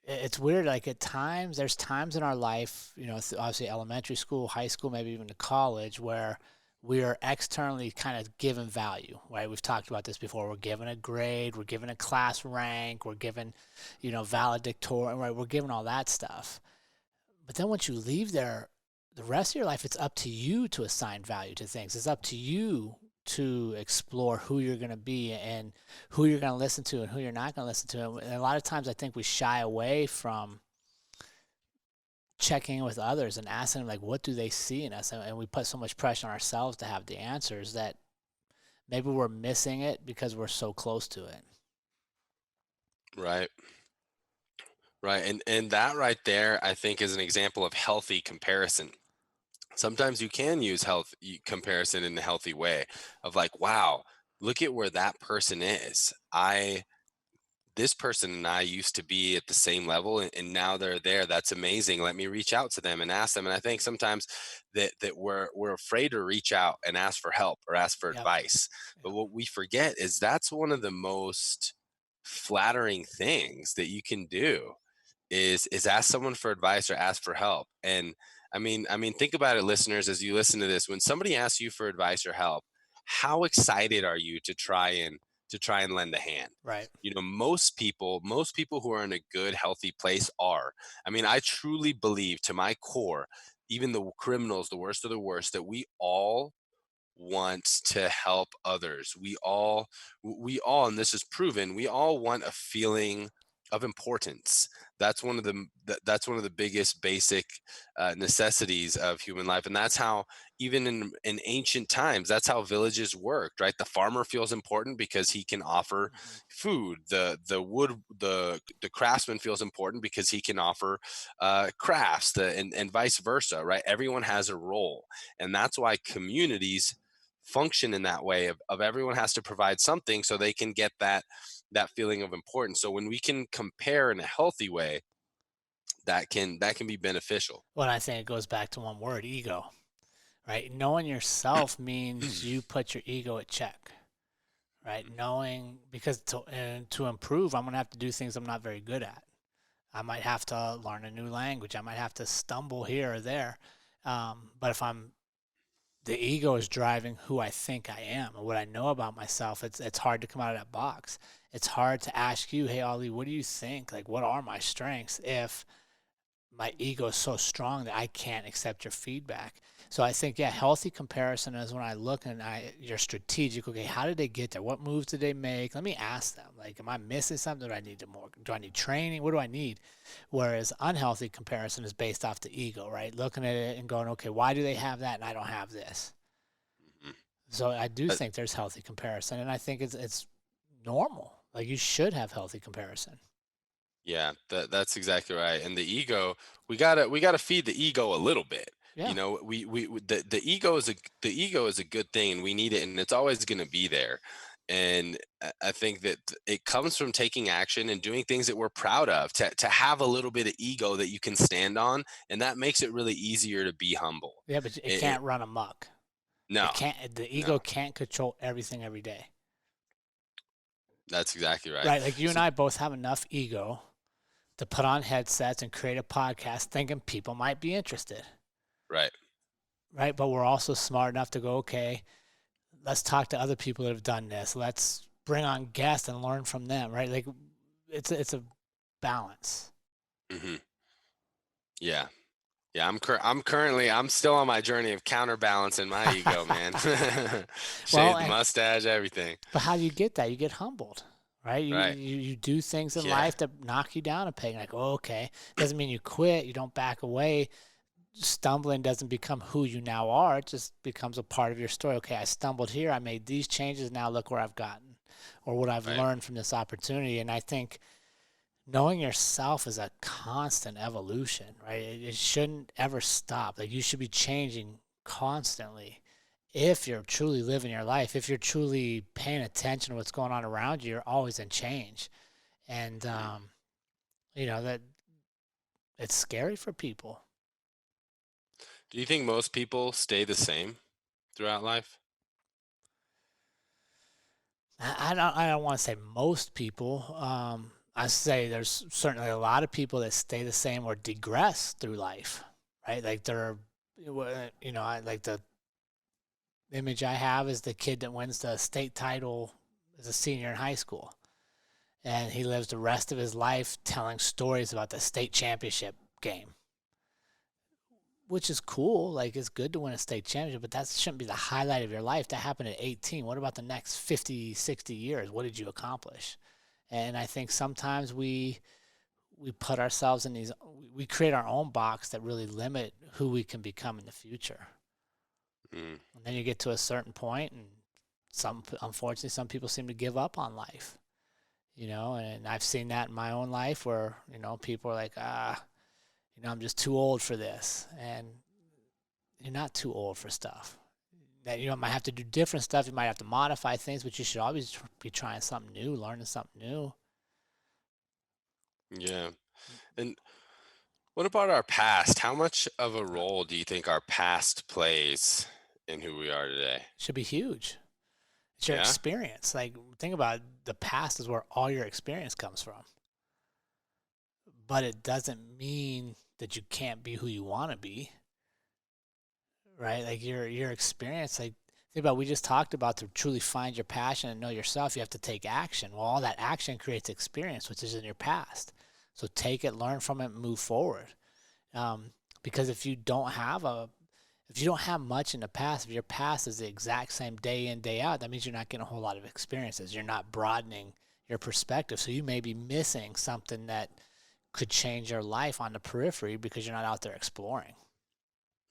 it's weird. Like at times, there's times in our life, obviously elementary school, high school, maybe even to college, where we are externally kind of given value, right? We've talked about this before. We're given a grade, we're given a class rank, we're given, valedictorian, right? We're given all that stuff. But then once you leave there, the rest of your life, it's up to you to assign value to things. It's up to you to explore who you're going to be and who you're going to listen to and who you're not going to listen to. And a lot of times I think we shy away from checking in with others and asking them, like, what do they see in us? And we put so much pressure on ourselves to have the answers that maybe we're missing it because we're so close to it. Right. And that right there, I think, is an example of healthy comparison. Sometimes you can use comparison in a healthy way of like, wow, look at where that person is. This person and I used to be at the same level and now they're there. That's amazing. Let me reach out to them and ask them. And I think sometimes that we're afraid to reach out and ask for help or ask for advice. But what we forget is that's one of the most flattering things that you can do is ask someone for advice or ask for help. And I mean, think about it, listeners, as you listen to this. When somebody asks you for advice or help, how excited are you to try and to try and lend a hand. Right. Most people who are in a good, healthy place are. I mean, I truly believe to my core, even the criminals, the worst of the worst, that we all want to help others. We all, and this is proven, we all want a feeling of importance. That's one of the biggest basic necessities of human life, and that's how, even in ancient times, that's how villages worked, right? The farmer feels important because he can offer Mhm. food. The craftsman feels important because he can offer crafts, and vice versa, right? Everyone has a role, and that's why communities function in that way of everyone has to provide something so they can get that feeling of importance. So when we can compare in a healthy way, that can be beneficial. Well, I think it goes back to one word, ego, right? Knowing yourself means you put your ego at check, right? Knowing, because to improve, I'm going to have to do things I'm not very good at. I might have to learn a new language. I might have to stumble here or there. But if the ego is driving who I think I am and what I know about myself, it's hard to come out of that box. It's hard to ask you, hey, Ollie, what do you think? Like, what are my strengths if my ego is so strong that I can't accept your feedback? So I think, yeah, healthy comparison is when I look and you're strategic. Okay, how did they get there? What moves did they make? Let me ask them. Like, am I missing something? Do I need training? What do I need? Whereas unhealthy comparison is based off the ego, right? Looking at it and going, okay, why do they have that and I don't have this? Mhm. So I do Uh, think there's healthy comparison, and I think it's normal. Like, you should have healthy comparison. Yeah, that's exactly right. And the ego, we gotta feed the ego a little bit. Yeah. The ego is a good thing, and we need it, and it's always going to be there. And I think that it comes from taking action and doing things that we're proud of. To have a little bit of ego that you can stand on, and that makes it really easier to be humble. Yeah, but it It can't run amok. No, It can't. The no, ego can't control everything every day, that's exactly right. right? Like, you and So, I both have enough ego to put on headsets and create a podcast, thinking people might be interested, right. right? But we're also smart enough to go, okay, let's talk to other people that have done this. Let's bring on guests and learn from them, right? Like, it's a balance. Hmm. Yeah. Yeah, I'm still on my journey of counterbalancing my ego, man. Well, Shave the mustache, everything. but how do you get that? You get humbled, right? You Right. you, you do things in Yeah. life that knock you down a peg. Like, oh, okay, doesn't mean you quit. You don't back away. Stumbling doesn't become who you now are. It just becomes a part of your story. Okay, I stumbled here. I made these changes. Now look where I've gotten, or what I've Right. learned from this opportunity. And I think knowing yourself is a constant evolution, right? It shouldn't ever stop. Like, you should be changing constantly. If you're truly living your life, if you're truly paying attention to what's going on around you, you're always in change. And, Mhm. that it's scary for people. Do you think most people stay the same throughout life? I don't want to say most people. I say there's certainly a lot of people that stay the same or digress through life, right? Like, I like the image I have is the kid that wins the state title as a senior in high school. And he lives the rest of his life telling stories about the state championship game, which is cool. Like, it's good to win a state championship, but that shouldn't be the highlight of your life. That happened at 18. What about the next 50, 60 years? What did you accomplish? And I think sometimes we put ourselves in we create our own box that really limit who we can become in the future. Mm. And then you get to a certain point, and unfortunately, some people seem to give up on life, and I've seen that in my own life where, people are like, I'm just too old for this. And you're not too old for stuff. That you might have to do different stuff. You might have to modify things, but you should always be trying something new, learning something new. Yeah. And what about our past? How much of a role do you think our past plays in who we are today? Should be huge. It's your Yeah? experience. Like, think about it, the past is where all your experience comes from. But it doesn't mean that you can't be who you want to be, right? Like, your experience. Like, Think about, we just talked about, to truly find your passion and know yourself, you have to take action. Well, all that action creates experience, which is in your past. So take it, learn from it, move forward. Because if you don't have much in the past, if your past is the exact same day in, day out, that means you're not getting a whole lot of experiences. You're not broadening your perspective. So you may be missing something that could change your life on the periphery because you're not out there exploring.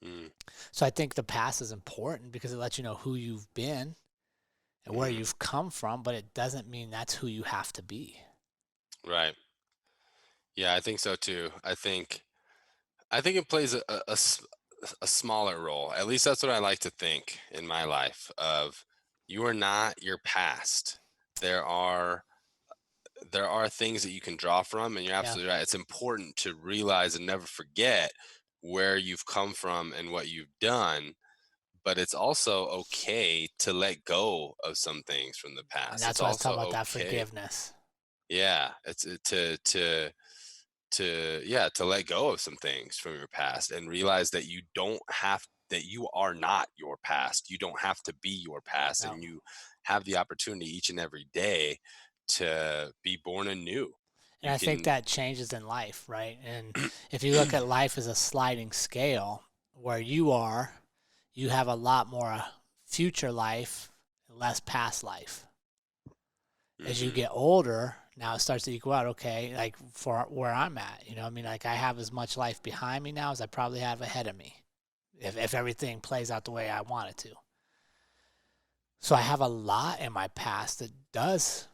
Mm, So I think the past is important because it lets you know who you've been and where mhm. you've come from, but it doesn't mean that's who you have to be. Right. Yeah, I think so too. I think it plays a smaller role. At least that's what I like to think in my life of you are not your past. There are there are things that you can draw from, and you're Yeah. absolutely right. It's important to realize and never forget where you've come from and what you've done, but it's also okay to let go of some things from the And past. that's It's what I was also talking about, that okay. forgiveness. Yeah, it's to let go of some things from your past and realize that you are not your past. You don't have to be your past, No. and you have the opportunity each and every day to be born anew. And You I think can that changes in life, right? And if you look at life as a sliding scale, where you have a lot more future life, less past life. As you Mhm. get older, now it starts to equal out. Okay, like for where I'm at, I mean, like I have as much life behind me now as I probably have ahead of me, if everything plays out the way I want it to. So I have a lot in my past that does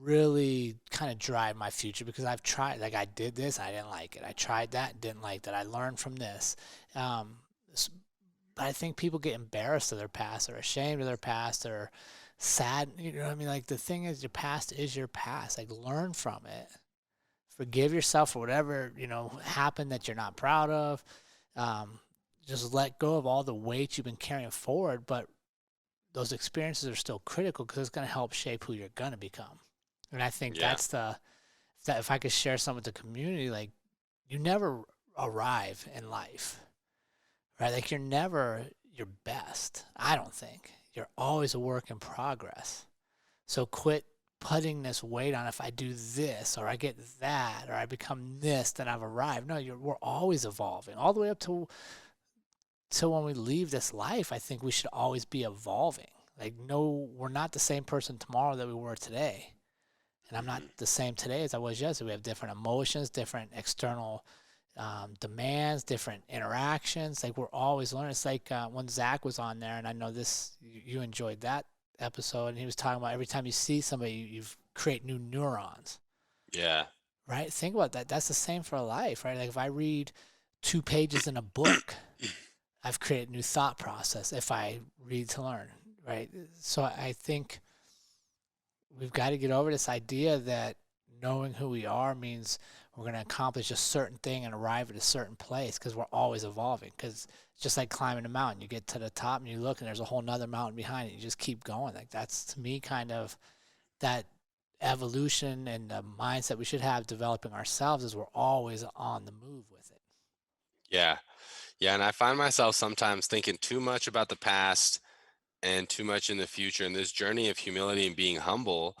really kind of drive my future, because I've tried, like I did this, I didn't like it. I tried that, didn't like that. I learned from this. Um, but I think people get embarrassed of their past, or ashamed of their past, or sad. You know what I mean? Like the thing is, your past is your past. Like learn from it. Forgive yourself for whatever, happened that you're not proud of. Um, just let go of all the weight you've been carrying forward. But those experiences are still critical because it's going to help shape who you're going to become. And I think Yeah. that if I could share some with the community, like you never arrive in life, right? Like you're never your best. I don't think you're always a work in progress. So quit putting this weight on, if I do this or I get that or I become this, then I've arrived. No, we're always evolving all the way up to till when we leave this life. I think we should always be evolving. Like, no, we're not the same person tomorrow that we were today. And I'm not Mhm. the same today as I was yesterday. We have different emotions, different external demands, different interactions. Like we're always learning. It's like when Zach was on there, and I know this, you enjoyed that episode, and he was talking about every time you see somebody, you create new neurons, Yeah. right? Think about that. That's the same for life, right? Like if I read 2 pages in a book, I've created a new thought process if I read to learn, right? So I think we've got to get over this idea that knowing who we are means we're going to accomplish a certain thing and arrive at a certain place, because we're always evolving. Because it's just like climbing a mountain. You get to the top and you look and there's a whole nother mountain behind it. You just keep going. Like that's, to me, kind of that evolution and the mindset we should have developing ourselves, is we're always on the move with it. Yeah. Yeah, and I find myself sometimes thinking too much about the past and too much in the future. And this journey of humility and being humble,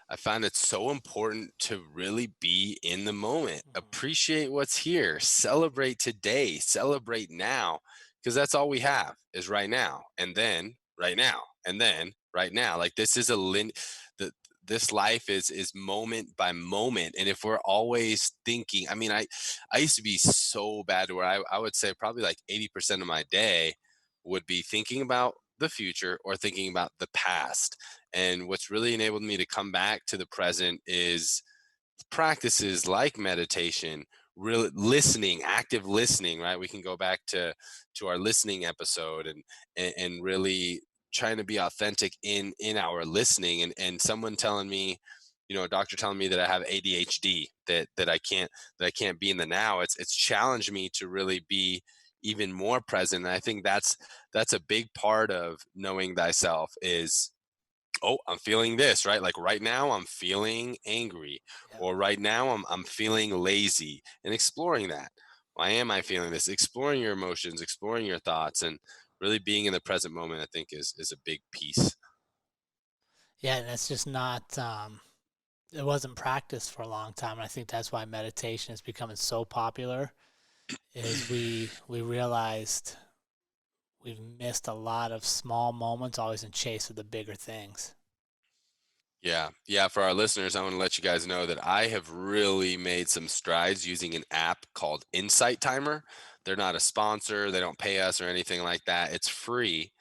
I find it so important to really be in the moment, Mhm. appreciate what's here, celebrate today, celebrate now, because that's all we have is right now, and then right now, and then right now. Like this is the this life is moment by moment, and if we're always thinking, I mean, I used to be so bad to where I would say probably like 80% of my day would be thinking about the future or thinking about the past. And what's really enabled me to come back to the present is practices like meditation, real listening, active listening, right? We can go back to our listening episode and really trying to be authentic in our listening, and someone telling me, a doctor telling me that I have ADHD, that I can't be in the now. It's challenged me to really be even more present. And I think that's a big part of knowing thyself is, oh, I'm feeling this, right? Like right now I'm feeling angry, Yeah. or right now I'm feeling lazy, and exploring that. Why am I feeling this? Exploring your emotions, exploring your thoughts, and really being in the present moment, I think is a big piece. Yeah, and it's just not it wasn't practiced for a long time. And I think that's why meditation is becoming so popular is we realized we've missed a lot of small moments always in chase of the bigger things. Yeah. Yeah. For our listeners, I want to let you guys know that I have really made some strides using an app called Insight Timer. They're not a sponsor, they don't pay us or anything like that. It's free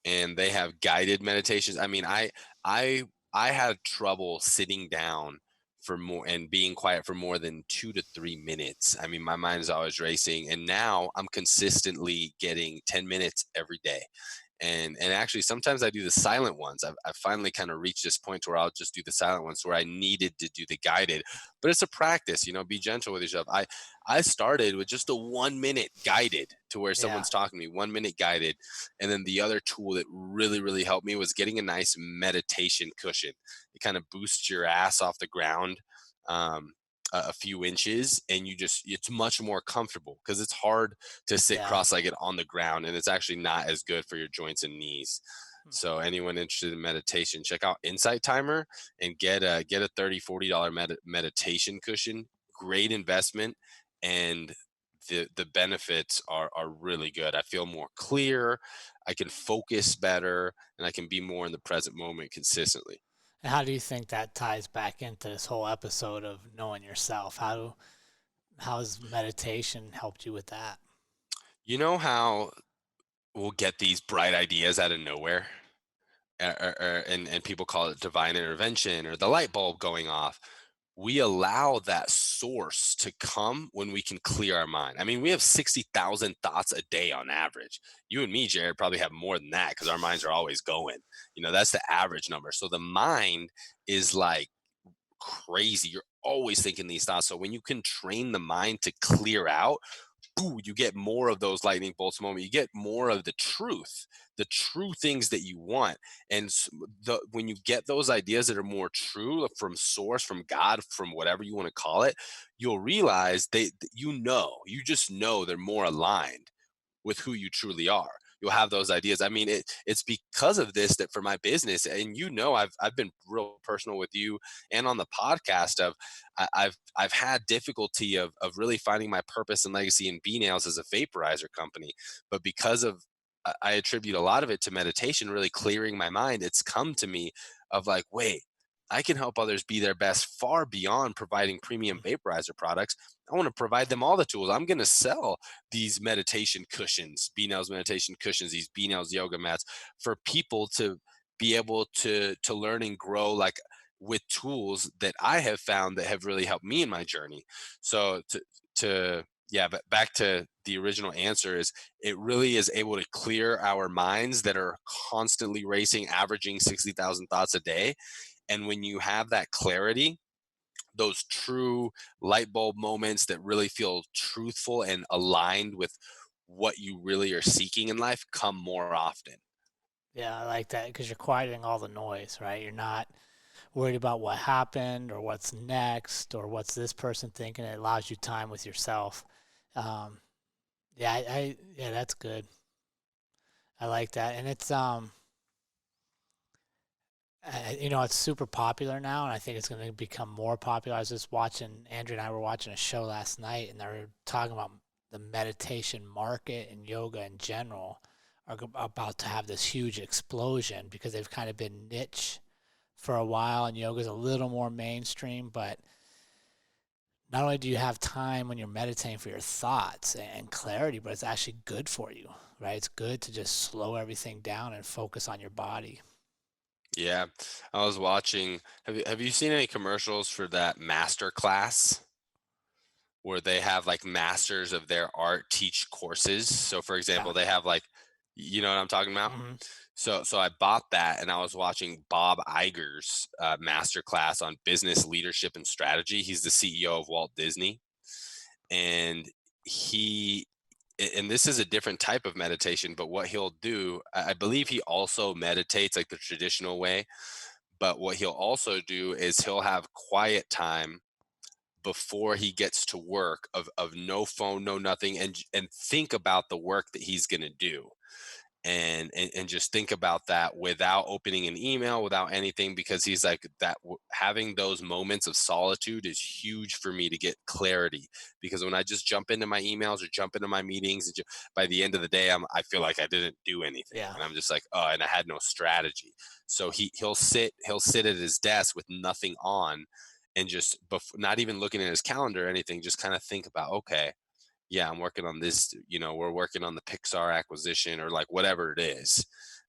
and they have guided meditations. I mean, I I had trouble sitting down for more and being quiet for more than 2 to 3 minutes. I mean, my mind is always racing, and now I'm consistently getting 10 minutes every day. And actually sometimes I do the silent ones. I've finally kind of reached this point where I'll just do the silent ones where I needed to do the guided, but it's a practice, be gentle with yourself. I started with just a 1 minute guided to where Yeah. someone's talking to me, 1 minute guided. And then the other tool that really, really helped me was getting a nice meditation cushion. It kind of boosts your ass off the ground. A few inches, and it's much more comfortable because it's hard to sit Yeah. cross-legged on the ground, and it's actually not as good for your joints and knees. So anyone interested in meditation, check out Insight Timer and get a $30-$40 meditation cushion. Great investment, and the benefits are really good. I feel more clear, I can focus better, and I can be more in the present moment consistently. And how do you think that ties back into this whole episode of knowing yourself? How has meditation helped you with that? You know how we'll get these bright ideas out of nowhere? And people call it divine intervention or the light bulb going off. We allow that source to come when we can clear our mind. I mean, we have 60,000 thoughts a day on average. You and me, Jared, probably have more than that because our minds are always going. That's the average number. So the mind is like crazy. You're always thinking these thoughts. So when you can train the mind to clear out, ooh, you get more of those lightning bolts moment. You get more of the true things that you want. And when you get those ideas that are more true from source, from God, from whatever you want to call it, you'll realize you just know they're more aligned with who you truly are. You'll have those ideas. I mean, it's because of this that for my business, and I've been real personal with you and on the podcast of I've had difficulty of really finding my purpose and legacy in B Nails as a vaporizer company, but because of I attribute a lot of it to meditation, really clearing my mind. It's come to me of like, wait, I can help others be their best far beyond providing premium vaporizer products. I want to provide them all the tools. I'm going to sell these meditation cushions, B-Nails meditation cushions, these B-Nails yoga mats for people to be able to learn and grow like with tools that I have found that have really helped me in my journey. So to yeah, but back to the original answer is it really is able to clear our minds that are constantly racing, averaging 60,000 thoughts a day. And when you have that clarity, those true light bulb moments that really feel truthful and aligned with what you really are seeking in life come more often. Yeah, I like that because you're quieting all the noise, right? You're not worried about what happened or what's next or what's this person thinking. It allows you time with yourself. Um, yeah, yeah, that's good. I like that, and it's super popular now, and I think it's going to become more popular. I was just watching Andrew and I were watching a show last night, and they were talking about the meditation market and yoga in general are about to have this huge explosion because they've kind of been niche for a while, and yoga's a little more mainstream, but not only do you have time when you're meditating for your thoughts and clarity, but it's actually good for you, right? It's good to just slow everything down and focus on your body. Yeah, I was watching. Have you seen any commercials for that master class where they have like masters of their art teach courses? So, for Yeah. example, they have like, you know what I'm talking about? Hmm. So I bought that, and I was watching Bob Iger's master class on business leadership and strategy. He's the CEO of Walt Disney, and he and this is a different type of meditation. But what he'll do, I believe he also meditates like the traditional way. But what he'll also do is he'll have quiet time before he gets to work of no phone, no nothing, and think about the work that he's going to do. and just think about that without opening an email, without anything, because he's like that having those moments of solitude is huge for me to get clarity, because when I just jump into my emails or jump into my meetings, and by the end of the day I feel like I didn't do anything, Yeah. and I'm just like, oh, and I had no strategy. So he'll sit at his desk with nothing on, and just not even looking at his calendar or anything, just kind of think about, okay, yeah, I'm working on this, we're working on the Pixar acquisition, or like whatever it is.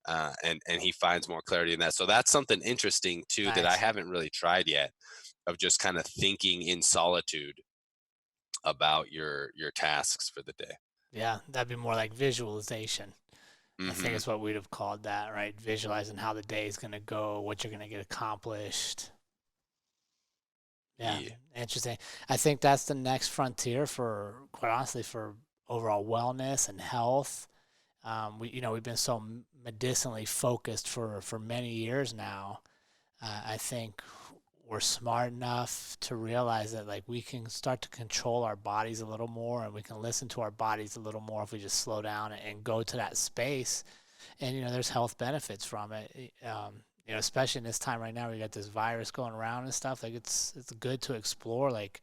And he finds more clarity in that. So that's something interesting too that I Nice. haven't really tried yet, of just kind of thinking in solitude about your tasks for the day. Yeah, that'd be more like visualization. I think Hmm. it's what we'd have called that, right? Visualizing how the day is going to go, what you're going to get accomplished. Yeah, Yeah. interesting. I think that's the next frontier for, quite honestly, for overall wellness and health. We've been so medicinally focused for many years now. I think we're smart enough to realize that like we can start to control our bodies a little more, and we can listen to our bodies a little more if we just slow down and go to that space. And there's health benefits from it. Especially in this time right now, we got this virus going around and stuff. Like it's good to explore. Like,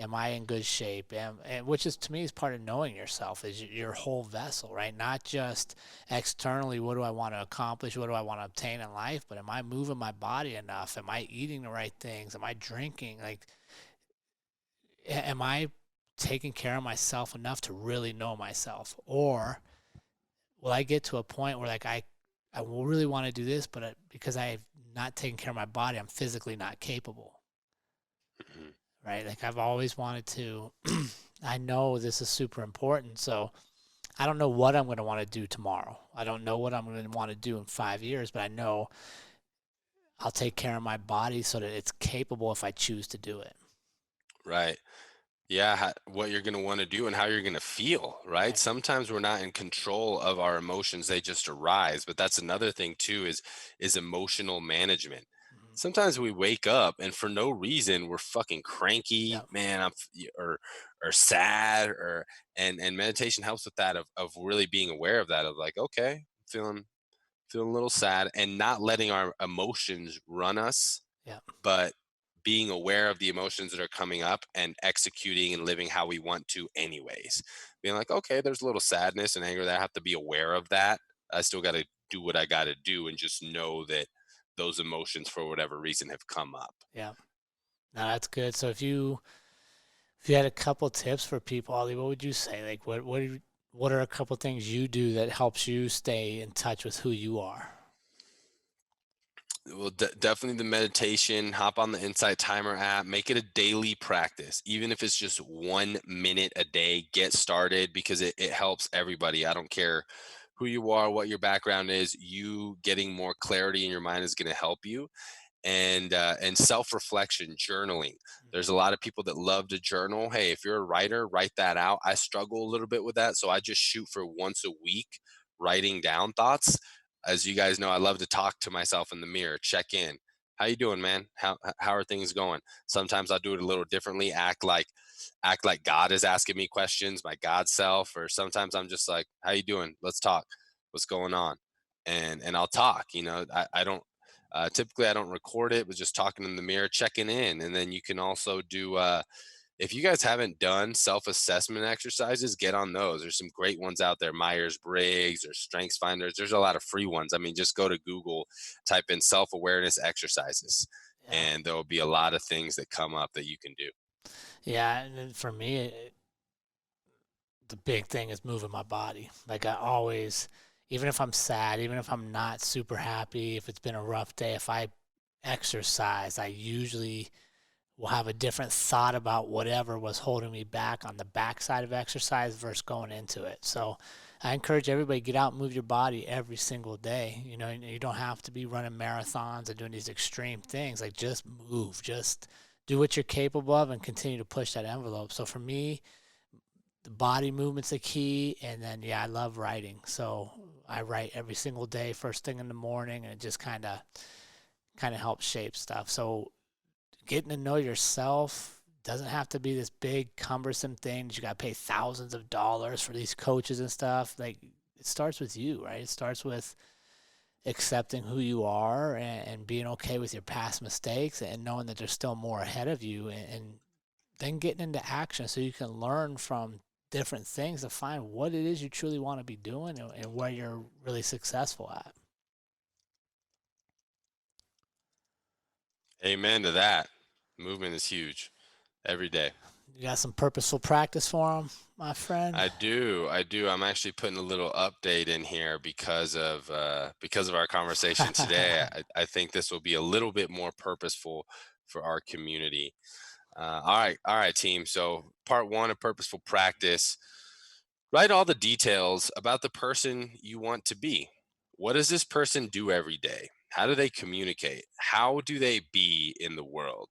am I in good shape? And which is, to me, is part of knowing yourself, is your whole vessel, right? Not just externally, what do I want to accomplish? What do I want to obtain in life? But am I moving my body enough? Am I eating the right things? Am I drinking? Like, am I taking care of myself enough to really know myself? Or will I get to a point where like I will really want to do this, but because I've not taken care of my body, I'm physically not capable, Hmm. right? Like I've always wanted to, I know this is super important. So I don't know what I'm going to want to do tomorrow. I don't know what I'm going to want to do in 5 years, but I know I'll take care of my body so that it's capable if I choose to do it. Right. Yeah, what you're going to want to do and how you're going to feel, right? Right. Sometimes we're not in control of our emotions, they just arise. But that's another thing too, is emotional management. Mhm. Sometimes we wake up and for no reason we're fucking cranky, Yeah. man, or sad, and meditation helps with that, of really being aware of that, of like, okay, feeling a little sad, and not letting our emotions run us, Yeah. but being aware of the emotions that are coming up and executing and living how we want to anyways. Being like, okay, there's a little sadness and anger that I have to be aware of that. I still got to do what I got to do, and just know that those emotions for whatever reason have come up. Yeah. No, that's good. So if you had a couple tips for people, Ollie, what would you say? Like what are a couple things you do that helps you stay in touch with who you are? Well, definitely the meditation. Hop on the Insight Timer app. Make it a daily practice, even if it's just 1 minute a day. Get started, because it helps everybody. I don't care who you are, what your background is. You getting more clarity in your mind is going to help you. And self-reflection, journaling. There's a lot of people that love to journal. Hey, if you're a writer, write that out. I struggle a little bit with that, so I just shoot for once a week, writing down thoughts. As you guys know, I love to talk to myself in the mirror, check in. How you doing, man? How are things going? Sometimes I'll do it a little differently, act like God is asking me questions, my God self. Or sometimes I'm just like, how you doing? Let's talk. What's going on? And I'll talk. I don't typically, I don't record it, but just talking in the mirror, checking in. And then you can also do, if you guys haven't done self-assessment exercises, get on those. There's some great ones out there, Myers-Briggs or Strengths Finders. There's a lot of free ones. I mean, just go to Google, type in self-awareness exercises, Yeah. and there'll be a lot of things that come up that you can do. Yeah. And then for me, the big thing is moving my body. Like I always, even if I'm sad, even if I'm not super happy, if it's been a rough day, if I exercise, I usually will have a different thought about whatever was holding me back on the backside of exercise versus going into it. So I encourage everybody to get out and move your body every single day. You don't have to be running marathons and doing these extreme things. Like just move, just do what you're capable of and continue to push that envelope. So for me, the body movement's the key. And then, yeah, I love writing. So I write every single day, first thing in the morning, and it just kind of helps shape stuff. So getting to know yourself doesn't have to be this big cumbersome thing that you got to pay thousands of dollars for these coaches and stuff. Like it starts with you, right? It starts with accepting who you are and being okay with your past mistakes and knowing that there's still more ahead of you, and then getting into action so you can learn from different things to find what it is you truly want to be doing and where you're really successful at. Amen to that. Movement is huge every day. You got some purposeful practice for them, my friend? I do. I'm actually putting a little update in here because of our conversation today. I think this will be a little bit more purposeful for our community. All right, team. So part 1 of purposeful practice: write all the details about the person you want to be. What does this person do every day? How do they communicate? How do they be in the world?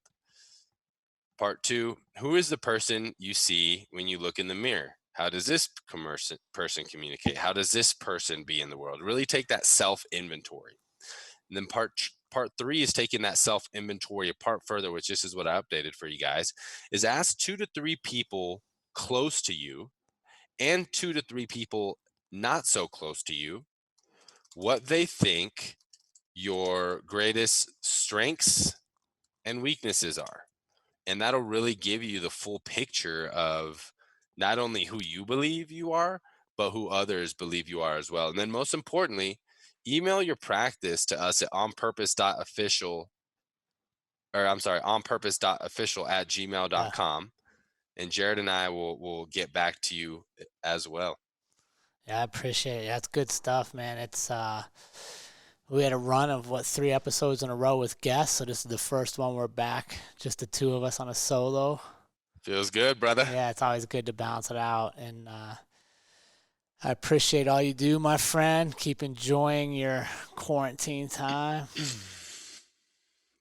Part 2, who is the person you see when you look in the mirror? How does this person communicate? How does this person be in the world? Really take that self inventory. And then part 3 is taking that self inventory a part further, which this is what I updated for you guys, is ask 2 to 3 people close to you and 2 to 3 people not so close to you what they think your greatest strengths and weaknesses are. And that'll really give you the full picture of not only who you believe you are, but who others believe you are as well. And then most importantly, email your practice to us at onpurpose.official@gmail.com. And Jared and I will get back to you as well. Yeah, I appreciate it. That's good stuff, man. It's we had a run of 3 episodes in a row with guests, so this is the first one we're back, just the 2 of us on a solo. Feels good, brother. Yeah, it's always good to bounce it out, and I appreciate all you do, my friend. Keep enjoying your quarantine time.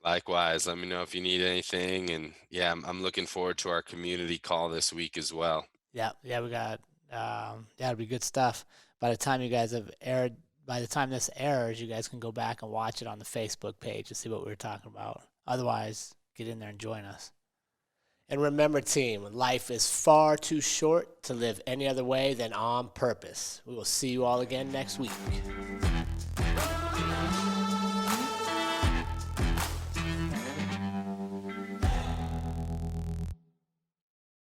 Likewise, let me know if you need anything, and yeah, I'm looking forward to our community call this week as well. Yeah, we got it'll be good stuff. By the time this airs, you guys can go back and watch it on the Facebook page to see what we were talking about. Otherwise, get in there and join us. And remember, team, life is far too short to live any other way than on purpose. We will see you all again next week.